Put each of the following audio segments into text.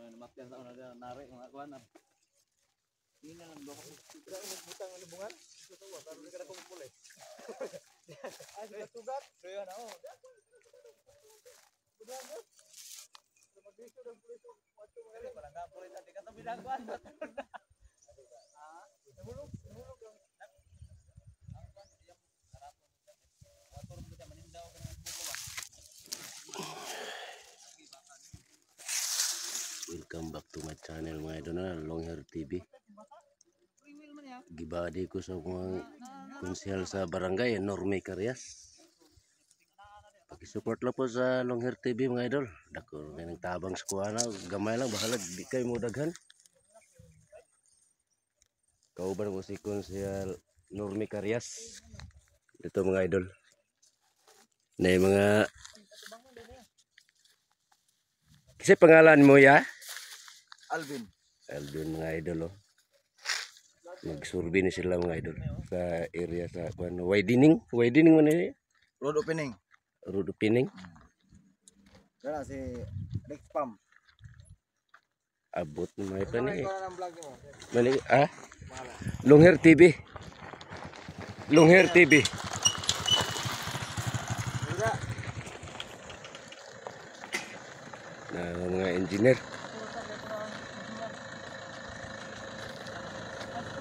Namakyan sa una narik mga kuan. Ini nang doko tidak butang ang libungan. Susuwa pero di kada ko pulay. Ay sa tugat. Kaya na oh. Budak. Magdisyo ng pulis wato mga palangga pulis tadi kata bidang kuan. Ah, nahulog ang ang kuan yang karaton. Wato mo kita manindaw ka ng pulo ba. Welcome back to my channel mga idol na Long Hair TV. Gibadi ko sa mga konsehal sa barangay Norme Carias. Pag-support lang po sa Long Hair TV mga idol. Dako nga nang tabang sa kuha na, gamay lang bahalag di kay mo daghan. Kauban ko si konsehal Norme Carias. Dito mga idol. Na mga kasi pangalan mo ya? Alvin. Alvin mga idol oh. Nagsurvey na sila mga idol sa area sa widening man ni Road opening. road opening. Kaya si Rex Pam. Abot na may pa ni Ano ang vlog mo? mali Long Hair TV. Long Hair TV. Na mga engineer.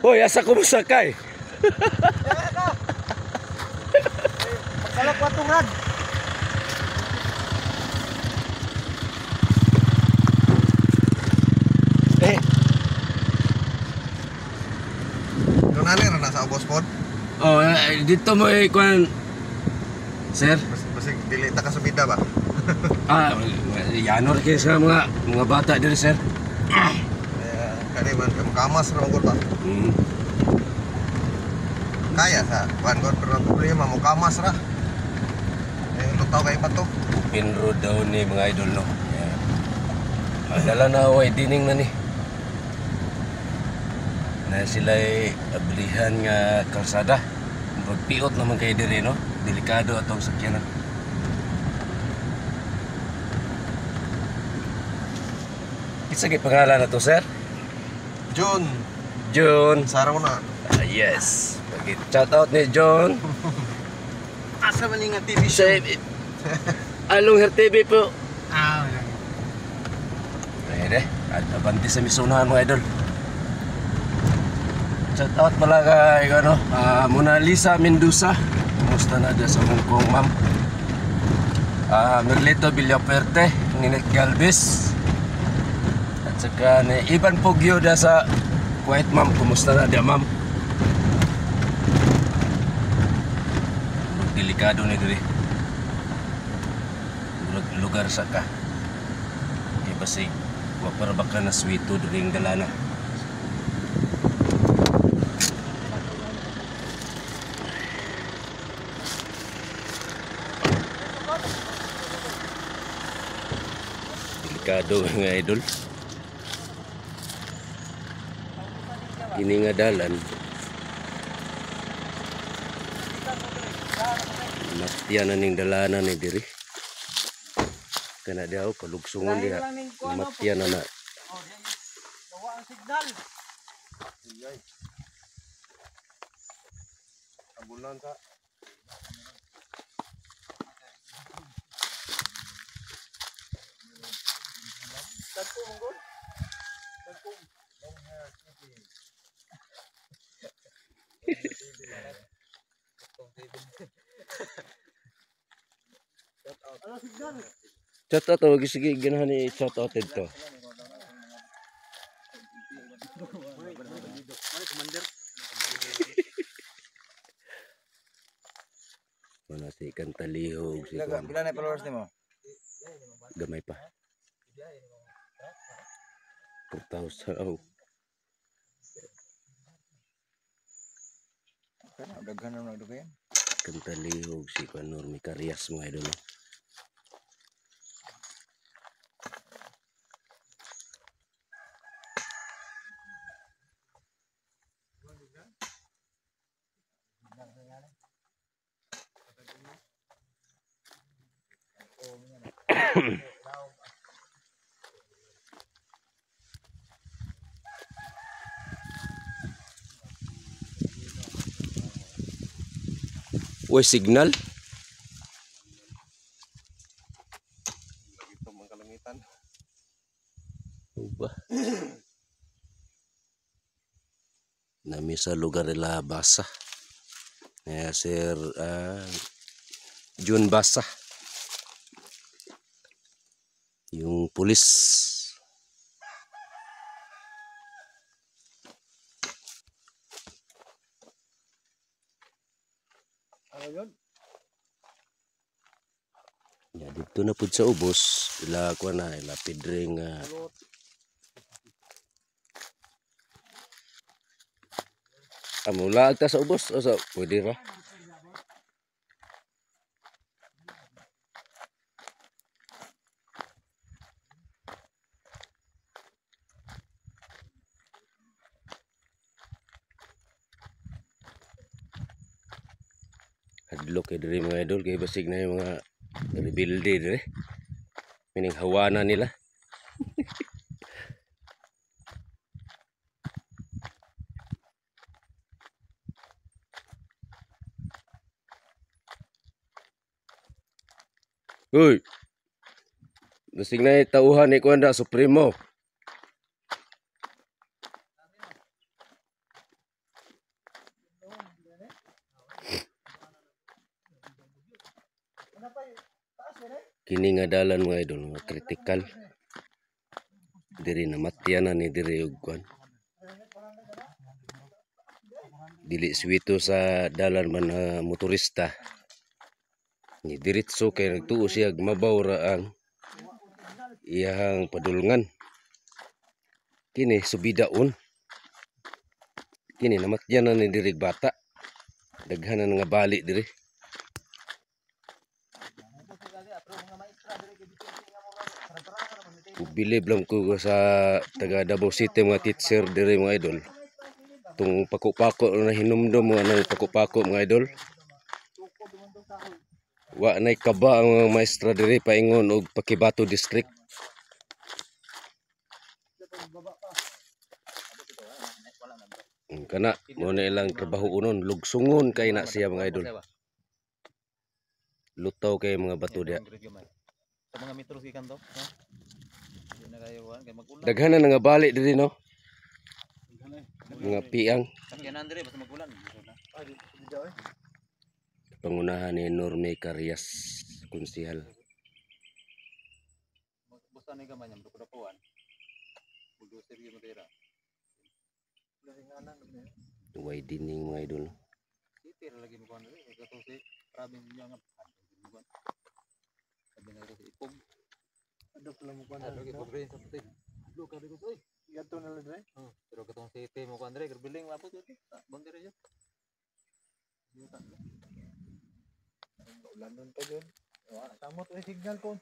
Hoy, asa ko musakay? Magkalap watong rad. Yung nani na nasa Obos Pod? Oh, dito mo kuan sir. Basig dili ta kasubida ba? Yanor kayo sa mga bata dito sir. Kani man kamas ra gud ba? Kaya sa kuan gud pero problema mo kamas ra. Lutaw kay pato. Open road daw ni mga idol no. Dala na widening na ni. Na sila ablihan nga kalsada. Magpiot naman kayo diri no. Delikado atong sakyanan. Isa kay pangalan na to sir? John, John. saraw na. Yes. Shout out ni John. Asa man nga TV show? Long Hair TV po. Wala. Ayun abanti sa misunahan mga idol. Shout out pala kay Mona Lisa Mendoza. Kumusta na dyan sa Hong Kong ma'am? Merlito Villaperte, Ninit Galvez. At saka ni Ivan Pugyo dyan sa Kuwait ma'am. Kumusta na dyan ma'am? Delikado ni diri. Lugar sa ka. Kaya basig para baka na swito diri ang dalana. Delikado nga idol. Kini nga dalan. Matiyan na ning dalana ni diri. Kana daw kalugsungon diha. Matiyan na na. Tawa ang signal. Iyay. Ambulan ta. Dagko mongol. Dagko. Long hair TV. Ano signal? Chat out to sige ganahan ni chat out dito. Mana si Kantalihog si Juan. Pila na followers nimo? Gamay pa. 4,000 oh. Kana daghan na nagdugayan. Kantalihog si Norme Carias mga idol. Uy, signal. Ito mga kalangitan. Uba. Nami sa lugar nila Basa. Sir Jun Basa. Yung pulis. Ano yun? Ya, dito na pud sa ubos. Ila ko na, ila pidring mula agta sa ubos. O sa, pwede ra. Hadlok kay diri mga idol, kay basig na yung mga rebelde diri. Mining hawana nila. Uy. Basig na yung tauhan ni Kuanda Supremo. Kini nga dalan mga idol, mga kritikal. Diri namatyanan ni diri og kwan. Dili swito sa dalan man motorista. Ni diretso kay nagtuo siya mabaw ra ang iyang padulngan. Kini subidaon. Kini namatyanan ni diri bata. Daghanan nga bali diri. Bilib lang ko sa taga Davao City mga teacher diri mga idol. Tung pako-pako na hinumdum mo ng pako-pako mga idol. Wa nay kaba ang mga maestra diri paingon og Pakibato District. Kana mo na ilang trabaho unon, lugsungon kay na siya mga idol. Lutaw kay mga bato dia. Sa mga metros gikan to, no? Di na kayo kay magulan. Daghanan nga bali diri no. Mga piang. Sakyanan diri basta magulan. Ah, di daw eh. Pangunahan ni Norme Carias, konsehal. Basta ni gamay nyam dapuan. Bulldozer gyud matira. Lahinganan ni. Way dining mga idol. Sitir lagi mo kan diri kato si Rabin niya nga. Sabi na ito si Ipog. Ada pala mo kan. Ada ipog rin sa puti. Lo ka dito oy. Yato na lang dre. Pero katong city mo kan dre gerbiling lapot yun. Bang diri yun. Ulan nun pa dyan. Samot yung signal ko.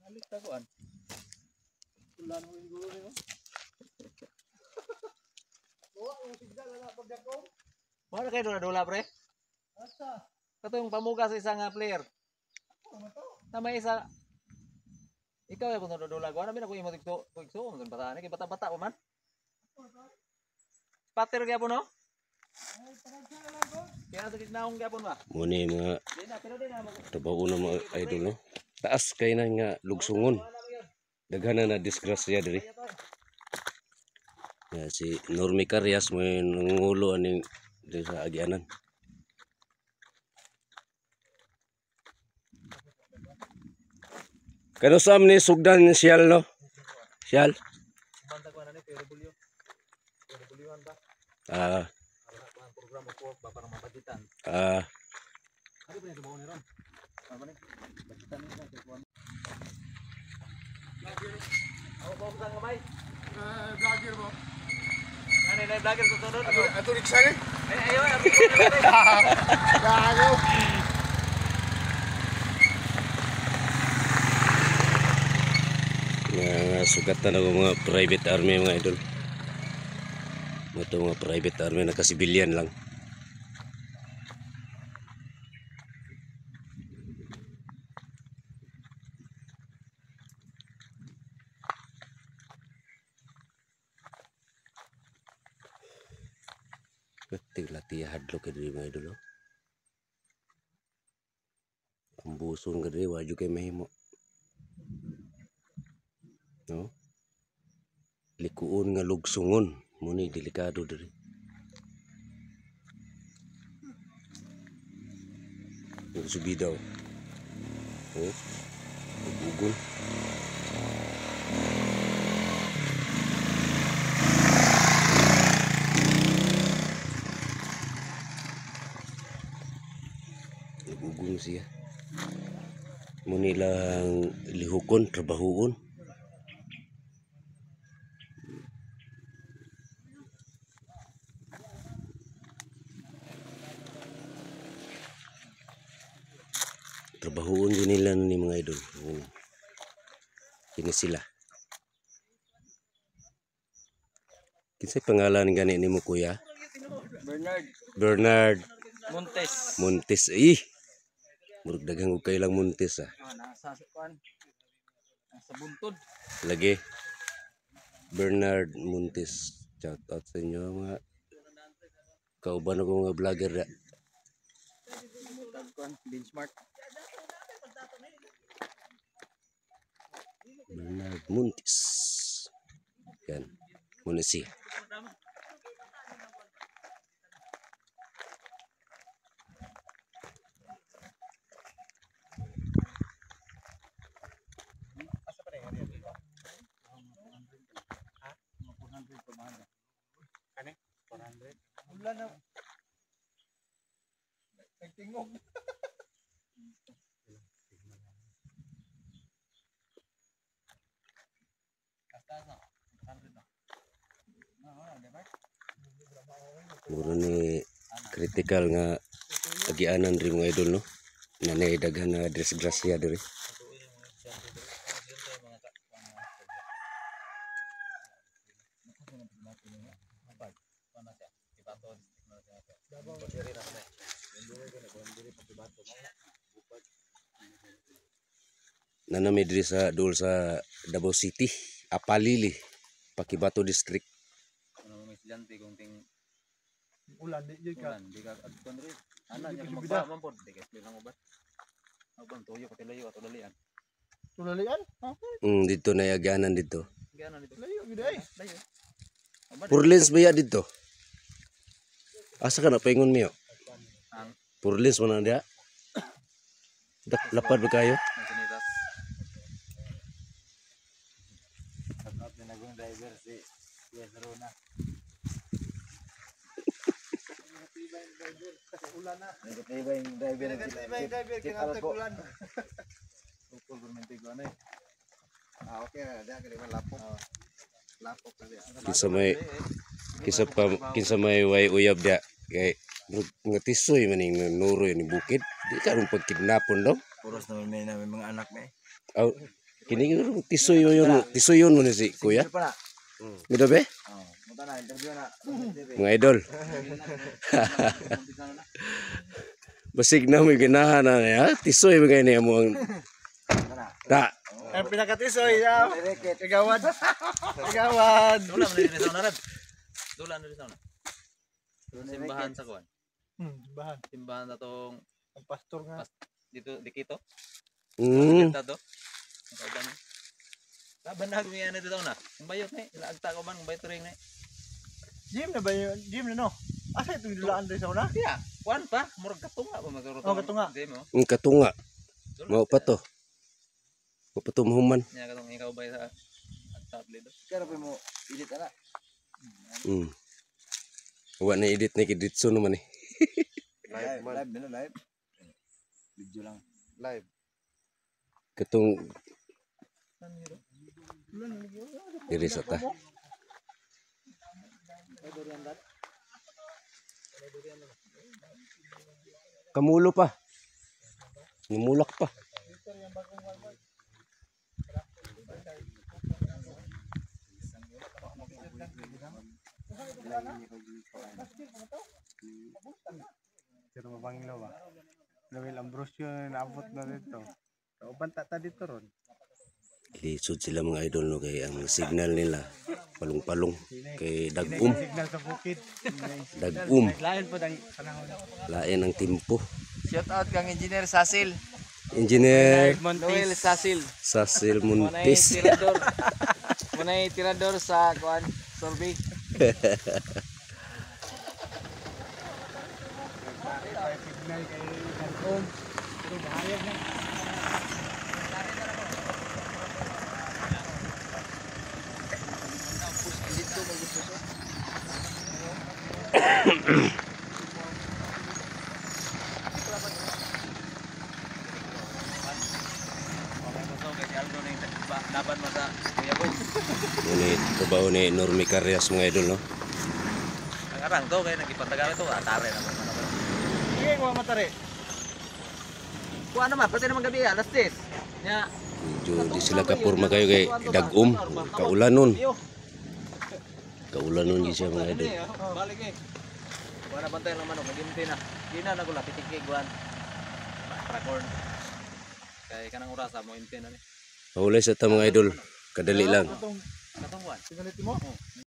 Halit na kuan. Ulan mo yung gulo niyo. Buwa yung signal na pagdak ko. Wala kayo doon na dula pre? Asa? Kato yung pamuga sa isang player. Na may isa. Ikaw yung kung dula ko. Ano ako yung matigso? Kung bata. Kaya bata-bata ko man. Pater kaya po no? Kaya sa gitnaong gapon ba? Muna mga trabaho na mga idol no. Taas kay na nga lugsungon. Daghanan na disgrasya diri. Ya, si Norme Carias mo nangulo aning diri sa agianan. Kano sam ni sugdan ni Sial no? Sial. Banta ko na ni pero bulyo. Pero bulyuhan ba? Program ko ba para mabagitan. Ano ba yung subaw ni Ron? Ano ba ni? Bagitan ni Ron. Ako ba sa kamay? Vlogger mo. Ano na vlogger sa sunod? Ato riksa ni? Ayo, gago. Sugatan ako mga private army mga idol. Ito mga private army na kasibilyan lang. Tigla tiya hadlok kay diri mga idol. buson ka diri, wadyo kay mahimo. No? Likuon nga lugsungon, muni delikado diri. Yung subidaw. Oh, bugol. Nagugong siya. Muni lang lihukon, trabahoon. Trabahoon din nila ni mga idol. Kini sila. Kinsay pangalan gani nimo kuya? Bernard Montes. Murag daghang og kailang Montes ah. Nasa kuan. Nasa buntod. Lagi. Bernard Montes. Shout out sa inyo mga kauban ako mga vlogger da. Kuan benchmark. Bernard Montes. Yan. Muna siya. Ulan na. Nagtingog. Muro ni critical nga agianan rin mga idol no. Nanay daghan na disgrasya diri. Nanami diri sa dul sa Davao City, Apalili, Pakibato District. Ano may estudyante kung ting Ulan di jud ka. ulan di ka adton rin. Ana nya magba man pod di ka lang ubat. Abang tuyo pati layo ato dalian. Tulalian? Ha? Dito na agianan dito. Gana dito. Layo gid ay. Layo. Purlins ba ya dito? Asa ka na paingon miyo? Ang Purlins mo na dia. Lapad ba kayo? may sinitas. At nagong driver si Yes Rona. Ulan na. Nagatiba yung driver. Driver kinatay ulan. Tukol gurmenti ko ano eh. Okay na dia kini lapok. Lapok na dia. Kinsa may way uyab dia kay ngatisoy maning nuroy ni bukid. Di karon pagkidnapon daw. Puros naman may mga anak na eh. Aw, kini tisoy yun mo ni si kuya. Pa na. Gito be? Oh, muta na interview na. Mga idol. Basig na may ganahan na niya. Tisoy ba kayo niya mo ang... Ta. Ang pinakatisoy ya. Kagawad. Kagawad. Dula man din sa una rad. Dula na din sa una. Simbahan sa kuan. Bahan. Simbahan na tong Ang pastor nga. dito dikito. Mm. Dito. Kauban. Laban na mi ana dito na. Ang bayot ni ilaagta ko man bayot ring ni. Gym na ba yun? Gym na no? Asa itong dulaan rin sa una? Yeah, kuan pa murag katunga pa magkaroon. Oh, katunga. Di mo. Ang katunga. Mao pa to. Mao pa to mahuman. Nya katong ikaw bay sa tablet do. Kaya pa mo edit na. Wa na edit ni kiditso naman eh. Live na live. Video lang. Live. Katong diri sa ta. Kamulo pa. Numulak pa. Pero mabanglo ba? Lawil Ambrosio naabot na dito. Kauban tata dito ron. Lisod sila mga idol no kay ang signal nila palong-palong kay dagum. Signal sa bukid. Dagum. Lain po dang panahon. Lain ang timpo. Shout out kang Engineer Sasil. Engineer Noel Sasil. Sasil Munay Muntis. tirador. Munay tirador sa kuan survey. Signal kay Kampong. Pero bahaya na. Laban mo sa Kuya Boy. Ngunit trabaho ni Normi Carrias mga idol, no? Ang arang to kaya nagipatagal ito, atare na mo. Sige, kuha matare. Kuha naman, pati naman gabi, alas 10. Nya, Medyo di sila kapurma kayo kay dagom. Kaulan nun. Kaulan nun siya mga idol. balik eh. Kuha na bantay lang manok, magimti na. Di na nagula, pitikig, kuhan. Tracorn. Kaya kanang orasa mo, imti na ni. Mahulay sa ta mga idol. Kadali lang. Katong kuhan. Tingnan mo.